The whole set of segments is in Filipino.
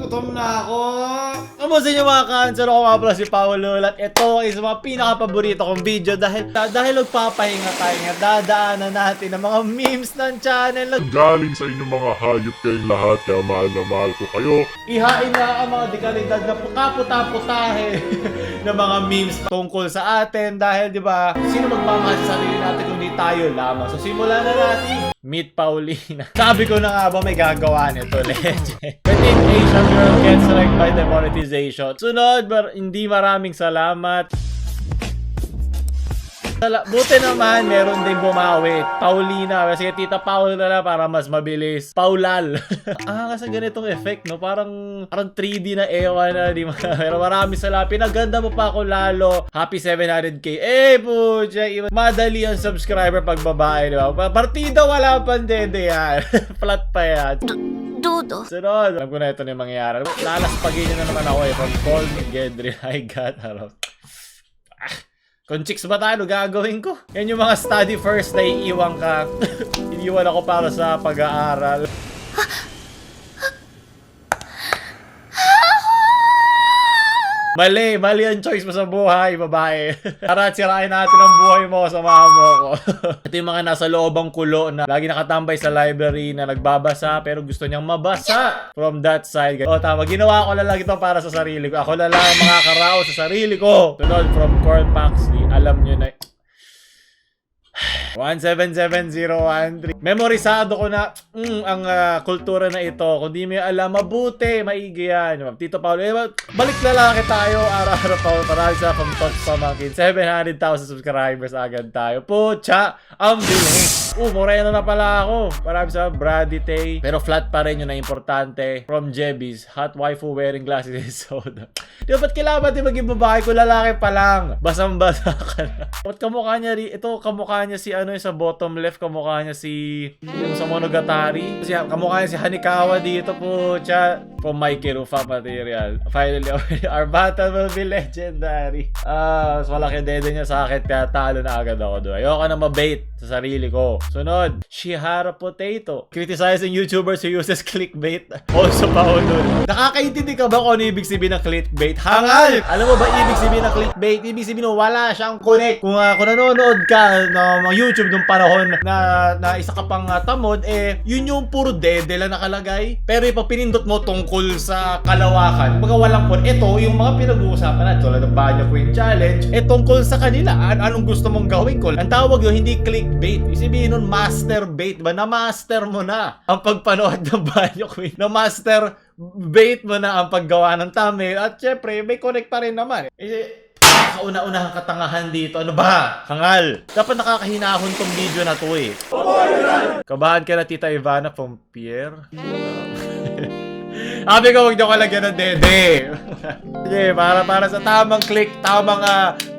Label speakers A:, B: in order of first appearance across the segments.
A: Gutom na ako. Kamusta niyo mga cancer? Ako nga pala si Paolo at ito is mga pinaka-paborito kong video dahil magpapahinga tayo nga dadaanan natin ang mga memes ng channel.
B: Galing sa inyong mga hayop kayong lahat, kaya mahal na mahal ko kayo.
A: Ihain na ang mga dekalidad na kaputa-putahe ng mga memes tungkol sa atin dahil di ba sino magmamahal sa sarili natin kung di tayo lamang. So simulan na natin. Meet Paulina. Sabi ko na nga ba may gagawa nito, legend. Petite Asian girl gets liked by demonetization. Sunod, hindi maraming salamat. Buti naman, meron din bumawi. Paulina. Kasi Tita Paul na para mas mabilis. Paulal. Kasi ganitong effect, no? Parang 3D na ewan na. Di pero marami salamat. Pinaganda mo pa ako lalo. Happy 700k. Pucha. Madali ang subscriber pag babae, di ba? Partida wala pang dede yan. Flat pa yan.
C: Dudo.
A: Sunod. Alam ko na ito na yung mangyayari. Lalaspagin nyo na naman ako eh. From Paul Gedri. I got harap. Kung chicks ba tayo, gagawin ko? Yan yung mga study first na iiwan ka. Iniwan ako para sa pag-aaral. Mali ang choice mo sa buhay, babae. Tara, sirain natin ang buhay mo, samahan mo ako. Ito yung mga nasa loobang kulo na lagi nakatambay sa library na nagbabasa pero gusto niyang mabasa from that side. O tama, ginawa ko na lang ito para sa sarili ko. Ako na lang ang makakarao sa sarili ko. Tunod from Corn Paxley, alam nyo na. 177013. Memorisado ko na ang kultura na ito. Kung di mo alam, mabuti, maigi yan. Tito Paolo, balik lalaki tayo. Araw-araw pa, parang sa pang-touch pamangkin. 700,000 subscribers agad tayo. Pucha, ang bilis. Moreno na pala ako. Marami sa Brady Tay. Pero flat pa rin yun na importante. From Jebbies, hot waifu wearing glasses and soda. Di ba, ba't kailangan natin maging babae ko lalaki pa lang? Basang-basa ka na. Ba't kamukha niya ito kamukha niya si sa bottom left, kamukha niya si yung sa Monogatari. Kamukha niya si Hanikawa dito po. From My Kirufa material. Finally, our battle will be legendary. Mas malaki dede niya sa akin kaya talo na agad ako doon. Ayoko na mabait sa sarili ko. Sunod, Shihara Potato. Criticizing YouTubers who uses clickbait. Also Paolo. Nakakaintindi ka ba kung ano ibig sabihin ng clickbait? Hangal! Alam mo ba ibig sabihin ng clickbait? Ibig sabihin wala siyang connect. Kung nanonood ka ng mga YouTube nung panahon na isa ka pang tamod, yun yung puro dede lang nakalagay. Pero pag pinindot mo tungkol sa kalawakan, mga walang connect. Ito, yung mga pinag-uusapan natin, tulad ng Banyo Queen Challenge, tungkol sa kanila. Anong gusto mong gawin ko? Ang tawag yun, hindi clickbait. Isibihin nun, masterbait ba? Na-master mo na ang pagpanood ng Banyo Queen. Na-master bait mo na ang paggawa ng thumbnail. At syempre, may connect pa rin naman. Kauna-unahang katangahan dito. Ano ba? Hangal. Dapat nakakahinahon tong video na to eh. Kabahan ka na Tita Ivana from Pierre. Sabi ko, huwag niyo kalagyan ng dede. Sige, para sa tamang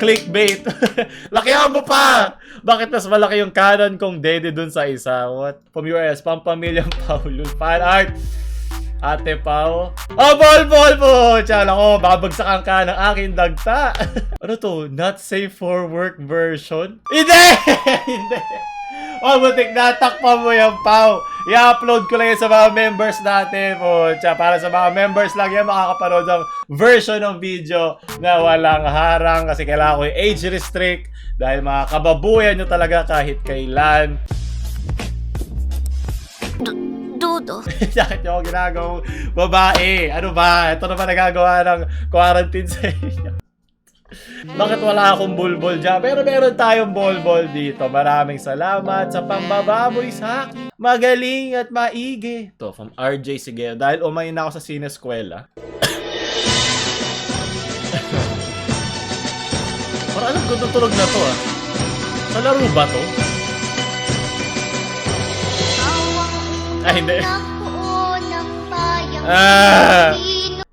A: clickbait. Lakihan mo pa! Bakit mas malaki yung canon kong dede dun sa isa? What? From US, Pampamilyang Paulo. Fan art. Ate Pao. Ball po! Tsala ko, babagsakan ka ng aking dagta. Ano to? Not safe for work version? Hindi! Hindi! Butik natakpan mo yan, Pao. I-upload ko lang yan sa mga members natin. Para sa mga members lang yan makakapanood ng version ng video na walang harang kasi kailangan ko yung age restrict dahil mga kababuyan nyo talaga kahit kailan.
C: Dudo.
A: Bakit nyo ako ginagawang babae? Ano ba? Ito na ba nagagawa ng quarantine sa inyo? Bakit wala akong bulbol dyan? Pero meron tayong bulbol dito. Maraming salamat sa pambababoy sa akin. Magaling at maigi. Ito, from RJ Sigeo. Dahil umayin na ako sa sineskwela. Parang alam ko itong tunog na to ah. Sa laro ba to? Ay, hindi.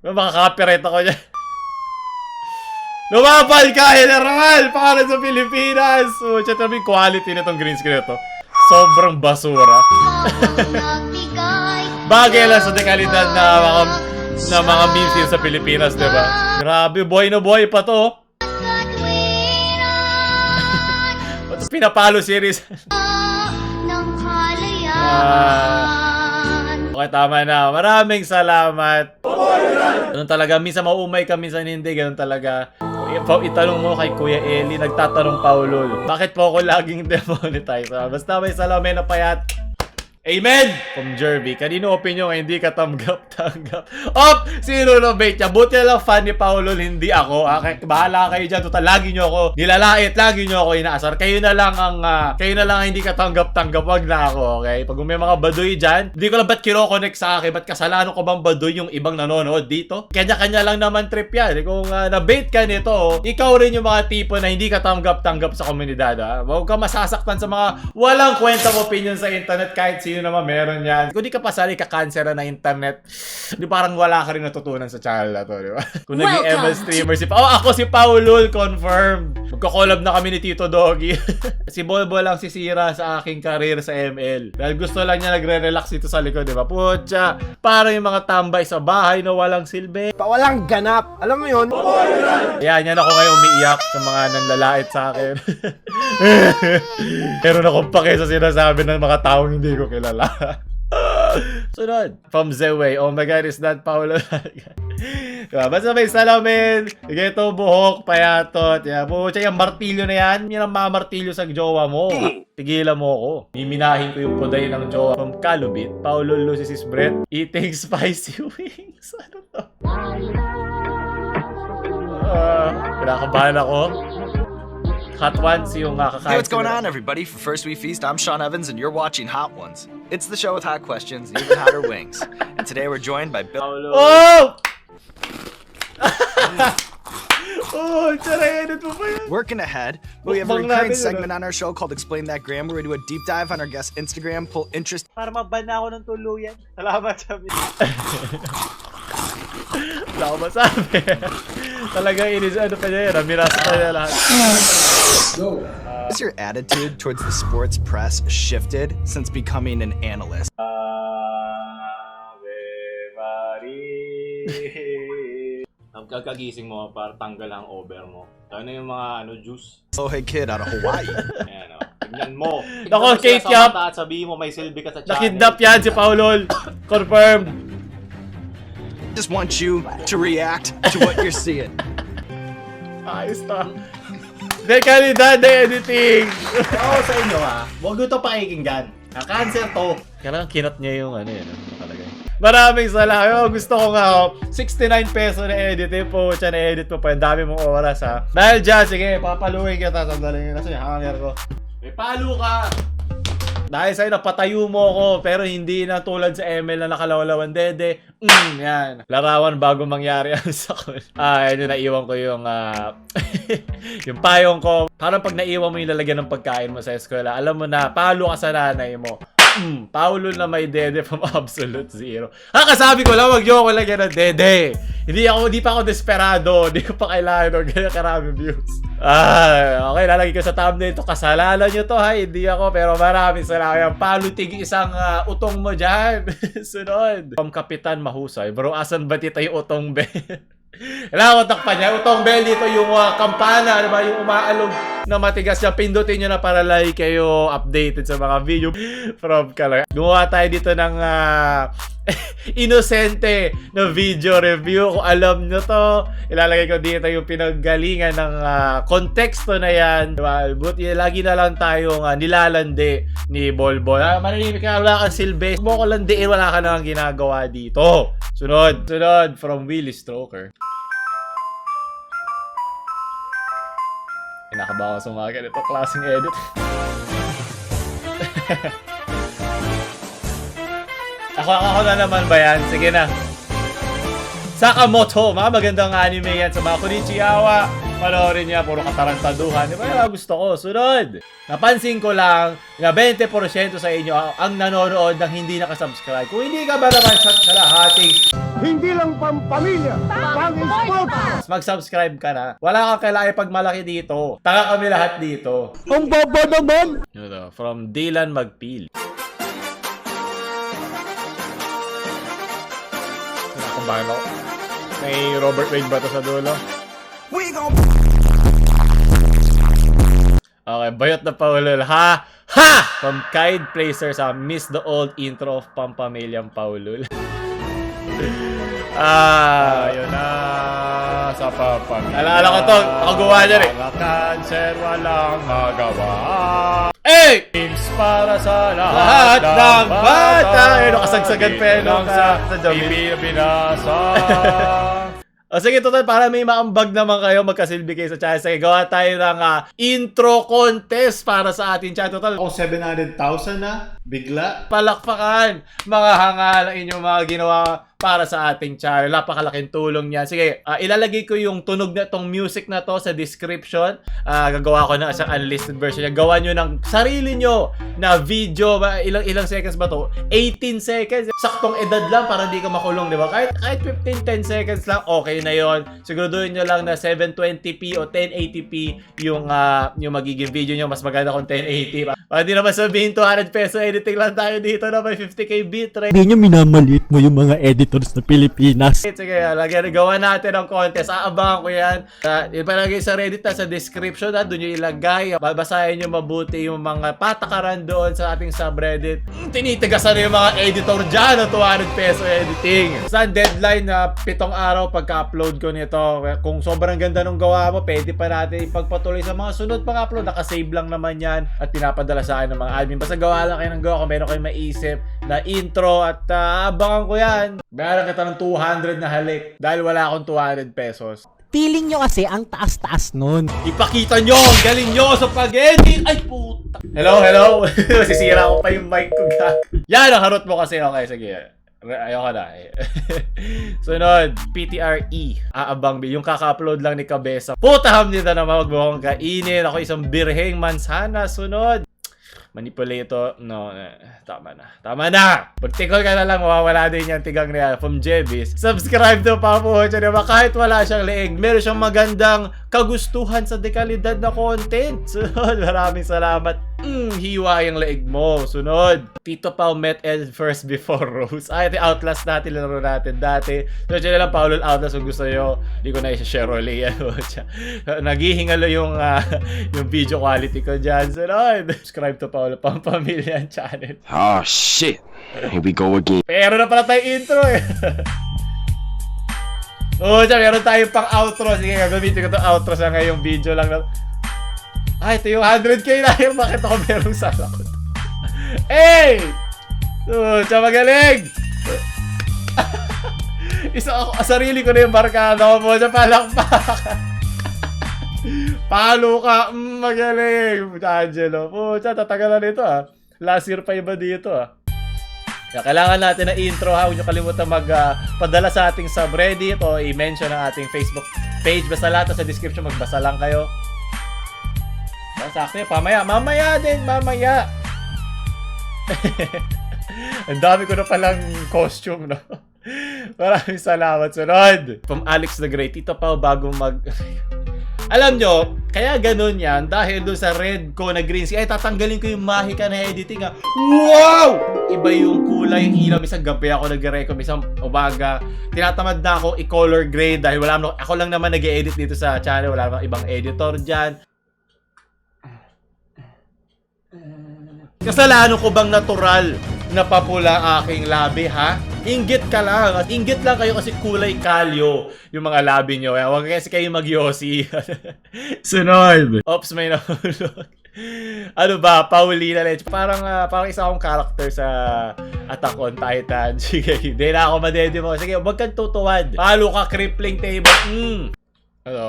A: Makaka-copyright ako dyan. Lumapal ka, General! Para sa Pilipinas! Chat namin quality na itong green screen na to. Sobrang basura. Bagay lang sa dekalidad na mga memes din sa Pilipinas, diba? Grabe, boy na boy pa to. Ito pinapalo series. Okay, tama na. Maraming salamat. Ganun talaga. Minsan mauumay ka, minsan hindi. Ganun talaga. Itanong mo kay Kuya Eli, nagtatanong Paulol, bakit po ako laging demonetize? Basta may salamin na payat. Amen! From Jerby, kanino opinion ay hindi ka tanggap? Op! Sino no bait niya? Buti lang fan ni Paulol, hindi ako. Bahala kayo dyan. Total, lagi nyo ako nilalait. Lagi nyo ako inaasar. Kayo na lang ang hindi ka tanggap. Wag na ako, okay? Pag may mga baduy dyan, hindi ko lang ba't kino-connect sa akin? Ba't kasalanan ko bang baduy yung ibang nanonood dito? Kanya-kanya lang naman trip yan. Kung na-bait ka nito, ikaw rin yung mga tipo na hindi ka tanggap sa komunidad, ha? Huwag ka masasaktan sa mga walang kwentang opinion sa internet kahit sino naman meron yan. Kung di ka pasali ka-cancer na internet, di parang wala ka rin natutunan sa channel na to, di ba? Kung naging ML streamer ako si Paulol, confirmed. Magko-collab na kami ni Tito Doggy. Si Bolbo lang sisira sa aking career sa ML. Dahil gusto lang niya nagre-relax dito sa likod, di ba? Putya, parang yung mga tambay sa bahay na walang silbi.
D: Walang ganap. Alam mo yun?
A: Yan ako ngayon umiiyak sa mga nanlalait sa akin. Meron akong pake sa sinasabi ng mga taong hindi ko kilala. Sunod. From Zeway. Oh my God, is that Paolo? Diba? Basta may salamin. Sige ito, buhok, payatot. Yeah, siya yung martilyo na yan. Yan ang mamartilyo sa jowa mo. Tigilan mo ako. Miminahin ko yung puday ng jowa. From Kalubit. Paolo loses his breath. Eating spicy wings. Ano to? Kinakabahan ako. Hot Ones yung kakain.
E: Hey, what's going on, everybody? For First We Feast, I'm Sean Evans, and you're watching Hot Ones. It's the show with hot questions, and even hotter wings. And today we're joined by Bill.
A: Oh! Oh, tsaray, edit mo pa yan.
E: Working ahead, we have a recurring segment on our show called Explain That Gram, where we do a deep dive on our guest's Instagram, pull interest.
A: Para maban na ako ng tuluyan. Salamat sa wala ko masabi. Talagang ano pa niya, ramirasa pa niya lahat.
E: Has your attitude towards the sports press shifted since becoming an analyst?
A: Kagising mo para tanggal ang over mo. Tayo na yung mga juice.
E: Oh, hey kid out of Hawaii.
A: Ayan o. Tignan mo. Nako, Kate Yap. Sabihin mo may silbi ka sa channel. Nakidnap yan si Paulol. Confirmed.
E: Just want you to react to what you're seeing.
A: Ayos na. De kalidad na editing.
D: Oo sa inyo huwag nyo ito pakikinggan. Cancer to.
A: Kailangan kinot niya yung yun. Nakalagay. Maraming salamat. Gusto ko nga 69 peso na editing po. Siya na-edit mo pa. Ang dami mong oras ha. Dahil dyan, sige, papaluin kita. Sandali nyo na siya. Hanger ko. May palo ka. Dahil sa'yo, napatayo mo ako. Pero hindi na tulad sa ML na nakalawalawan dede. Yan. Larawan bago mangyari ang sakon. Yun, naiwan ko yung yung payong ko. Parang pag naiwan mo yung lalagyan ng pagkain mo sa eskwela, alam mo na, palo ka sa nanay mo. Paulo na may dede from Absolute Zero. Kasabi ko lang, wag nyo ako lagyan ng dede. Hindi pa ako desperado. Hindi ko pa kailangan ng ganyan karaming views. Okay, lalagay ko sa thumbnail ito. Kasalanan nyo to, ha? Hindi ako, pero maraming salamat. Palutig isang utong mo dyan. Sunod. From Kapitan Mahusay. Bro, asan ba tita yung utong be? Kailangan ko takpan niya. Utong bell dito yung kampana, diba? Yung umaalog na matigas niya. Pindutin nyo na para like kayo updated sa mga video from Kala. Gumawa tayo dito ng inosente na video review. Kung alam nyo to, ilalagay ko dito yung pinaggalingan ng konteksto na yan, diba? Buti lagi na lang tayong nilalandi ni Bolbo. Mananimik ka, wala kang silbi. Mo ko landiin, wala ka nang ginagawa dito. Sunod from Willie Stroker. Kinakaba ko sa mga ganito klaseng edit. Ako na naman ba yan? Sige na. Sakamoto. Mga magandang anime yan sa mga Konichiwa. Panoorin niya. Puro katarantaduhan. Di ba yung gusto ko? Sunod. Napansin ko lang na 20% sa inyo ang nanonood ng hindi nakasubscribe. Kung hindi ka ba naman sa kalahating
D: Hindi lang pampamilya, pang-sports.
A: mag-subscribe ka na. Wala kang kailangan pagmalaki dito. Taka kami lahat dito.
D: Ang baba naman.
A: Ito, from Dylan Magpil. Kumbahan ako. May Robert Wade ba ito sa dulo? Okay, bayot na Paulol. Ha! From Kide Placer sa Miss the Old Intro of Pampamilyang Paulul. Yun na sa Pampamilyang. Alala ko to, ako gawa niya rin. Mga cancer, walang magawa. Eh! Games para sa lahat ng bata. Nakasagsagan pa yun sa Jamil. Binasa. O sige, total, para may maambag naman kayo, magkasilbi kayo sa channel. Sige, gawa tayo ng intro contest para sa ating channel. Total,
D: Kung 700,000 na, bigla.
A: palakpakan, mga hangal ang inyong mga ginawa para sa ating channel. Napakalaking tulong niyan. Sige, ilalagay ko yung tunog na tong music na to sa description. Gagawa ko na isang unlisted version. Gawa nyo ng sarili nyo na video. Ilang seconds ba to? 18 seconds. Saktong edad lang para di ka makulong, di ba? Kahit 15-10 seconds lang, okay na yon. Siguraduhin nyo lang na 720p o 1080p yung magiging video nyo. Mas maganda kung 1080. Para di naman sabihin 200 peso editing lang tayo dito na may 50k bitrate.
F: Hindi nyo minamaliit mo yung mga editors na Pilipinas.
A: Sige, gawa natin ang contest. Aabangan ko yan. Ipalagay sa Reddit na sa description. Doon nyo ilagay. Babasahin nyo mabuti yung mga patakaran doon sa ating subreddit. Tinitigasan na yung mga editor dyan ng 200 peso editing. Sa deadline na 7 araw pagka-upload ko nito. Kung sobrang ganda nung gawa mo, pwede pa natin ipagpatuloy sa mga sunod pang upload. Nakasave lang naman yan at pinapadala sa akin ng mga admin. Basta gawa lang kayo ng gawa kung meron kayo maisip na intro at abangan ko yan. Bayaran kita ng 200 na halik dahil wala akong 200 pesos.
F: Feeling nyo kasi ang taas-taas nun.
A: Ipakita nyo! Galing nyo sa pag-edit! Ay, puta! Hello? Sisira ko pa yung mic ko, gag. Yan, ang harot mo kasi. Okay, sige. Ayoko na. Sunod, PTRE. Aabang yung kaka-upload lang ni Kabesa. Puta hamnita naman, wag mo akong kainin. Ako isang birheng mansana. Sunod. Manipulator. No, tama na. Pag tikol ka na lang, mawawala din yung tigang niya from Jevis. Subscribe to Papo Hocha, diba? Kahit wala siyang leeg, meron siyang magandang kagustuhan sa dekalidad na content. Sunod, maraming salamat. Hiwa yung leeg mo. Sunod, Tito Pao met Ed first before Rose. Ito Outlast natin, laro natin dati. So, dyan na lang, Paulul Outlast kung gusto nyo. Hindi ko na isa-share ulit yan. Naghihingalo yung video quality ko dyan. Sunod, subscribe to Paulul Pampamilyang channel.
G: Oh shit. Here we go again.
A: Pero na pala tayo intro eh. Meron tayong pang outro. Sige, gagamitin ko itong outro sa ngayong video lang. Ito yung 100k na yun. Bakit ako merong salakot? Hey! Magaling! Sarili ko na yung barkada mo. Palakpak. Palo ka. Magaling. Angelo. Tatagalan nito Last year pa iba dito Kaya kailangan natin na intro Huwag nyo kalimutan magpadala sa ating subreddit o i-mention ang ating Facebook page. Basta lahat sa description, magbasa lang kayo. Sakto mamaya din. Ang dami ko na palang costume, no? Maraming salamat. Sunod, from Alex the Great. Tito Pao, bago alam nyo, kaya ganun yan dahil doon sa red ko na green screen. Ay, tatanggalin ko yung mahika na editing Wow! Iba yung kulay, yung ilaw. Isang gabi ako nag-recom, isang umaga. Tinatamad na ako i-color grade dahil ako lang naman nag-edit dito sa channel. Wala namang ibang editor dyan. Kasalanan ko bang natural na papula aking labi, ha? Inggit ka lang. At inggit lang kayo kasi kulay kalyo yung mga labi nyo. Huwag kasi kayo mag-yossi. Sunod. Oops, may nahulog. Ano ba? Paulina Lech. Parang isa akong character sa Attack on Titan. Sige, hindi na ako madede mo. Sige, huwag kang tutuwad. Palo ka, crippling table.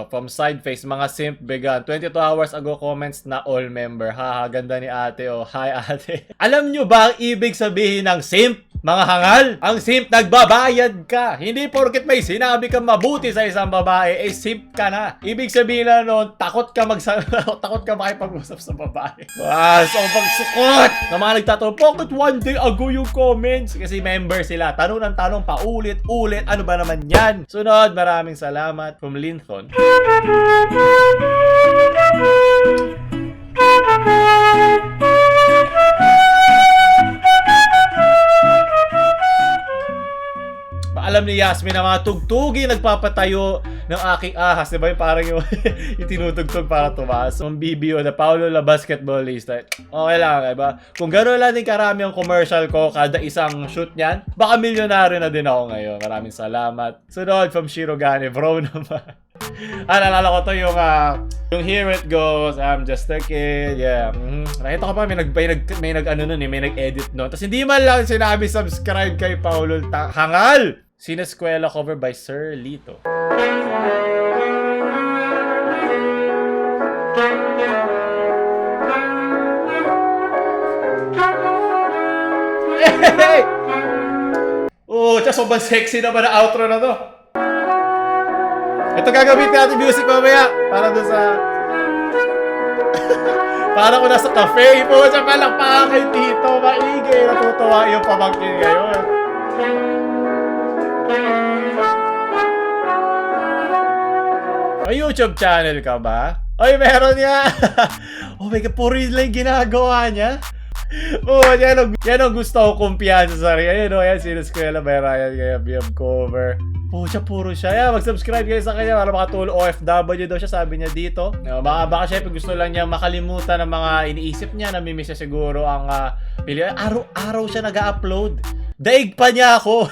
A: From side face, mga simp began. 22 hours ago comments na all member. Haha, ganda ni ate. Hi ate. Alam nyo ba ang ibig sabihin ng simp? Mga hangal, ang simp nagbabayad ka. Hindi porket may sinabi kang mabuti sa isang babae, simp ka na. Ibig sabihin na noon, takot ka makipag-usap sa babae. So pagsukot na mga nagtatanong, bakit one day ago yung comments? Kasi member sila. Tanong ng tanong, paulit-ulit. Ano ba naman yan? Sunod, maraming salamat from Linthon. Alam ni Yasmin na mga tugtugi nagpapatayo ng aking ahas. Diba yung parang yung, yung tinutugtog para tumaas. Yung BBO na Paulo La Basketballista. Okay lang, diba? Kung gano'n lang din karami ang commercial ko kada isang shoot niyan, baka milyonaryo na din ako ngayon. Maraming salamat. Sunod from Shirogane, bro naman. Naalala ko to yung Here It Goes, I'm Just a Kid, yeah. Nakita ko pa, may nag-edit nun. Tapos hindi man lang sinabi subscribe kay Paulo Hangal! Sineskwela cover by Sir Lito. Hey! Oh, tsaka sobrang sexy naman na outro na to. Ito gagamitin natin music mamaya. Para doon sa... para ko nasa cafe. Po siya palakpakan kay Tito. Maigi. Natutuwa yung pamangkin ngayon. May YouTube channel ka ba? Ay, meron niya. Oh my God, puro yun lang ginagawa niya. Oh, yan ang gusto ko kumpiyansa sa sarili. Ayun, yan, sineskwela by Ryan kaya BM cover. Puro siya. Yeah, mag-subscribe kayo sa kanya para makatulong. OFW daw siya, sabi niya dito. Baka syempre gusto lang niya makalimutan ng mga iniisip niya. Namimiss niya siguro ang araw-araw siya nag-upload. Daig pa niya ako.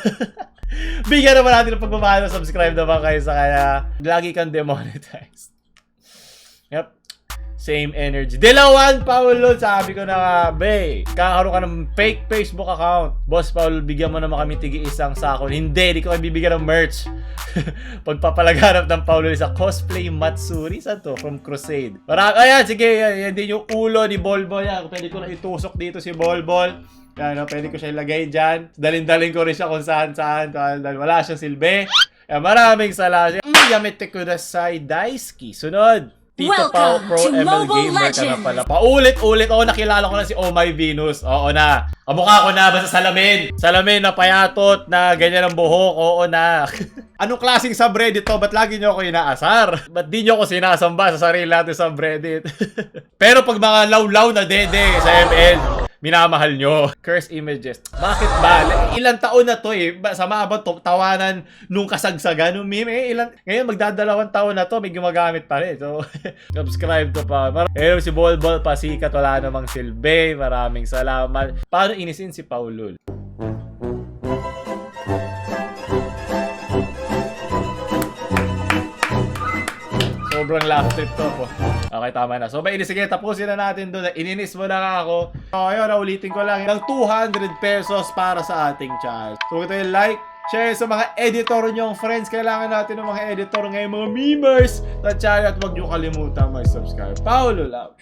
A: Bigyan naman natin ng pagmamahal. Subscribe naman kayo sa kanya. Lagi kang demonetized. Yep. Same energy. Dilawan, Paulo. Sabi ko na nga, be, kakaroon ka ng fake Facebook account. Boss Paulo, bigyan mo naman kami tigi-isang sako. Hindi ko kayo bibigyan ng merch. Pagpapalaganap ng Paulo sa cosplay Matsuri. Saan to? From Crusade. Ayan, sige. Yan din yung ulo ni Bolbol. Yan. Pwede ko na itusok dito si Bolbol. Yan, pwede ko siya ilagay dyan. Dalin-dalin ko rin siya kung saan-saan. Wala siyang silbi. Yan, maraming salamat. Yamete kudasai daisuki. Sunod. Tito Pao Pro ML Gamer ka na pala. Paulit-ulit. Oo, nakilala ko na si Oh My Venus. Oo na. Kamukha ko na. Basta salamin. Salamin na payatot na ganyan ang buhok. Oo na. Anong klaseng subreddit to? Ba't lagi nyo ako inaasar? Ba't di nyo ako sinasamba sa sarili natin subreddit? Pero pag mga law-law na dede sa ML, minamahal nyo. Curse images. Bakit ba? Ilang taon na to eh. Sa maabot tawanan nung kasagsagan nung meme. Ngayon magdadalawang taon na to. May gumagamit pa rin. So, subscribe to pa. Si Bolbol pasikat. Wala namang silbi. Maraming salamat. Paano inisin si Paulul? Sobrang laugh trip to po. Okay, tama na. So, sige, tapusin na natin doon. Ininis mo na nga ako. So, ayun, naulitin ko lang. Ng 200 pesos para sa ating channel. So, ito yung like, share sa mga editor nyong friends. Kailangan natin ng mga editor ngayon, mga memers sa channel. At huwag nyo kalimutan mag-subscribe. Paulo Love.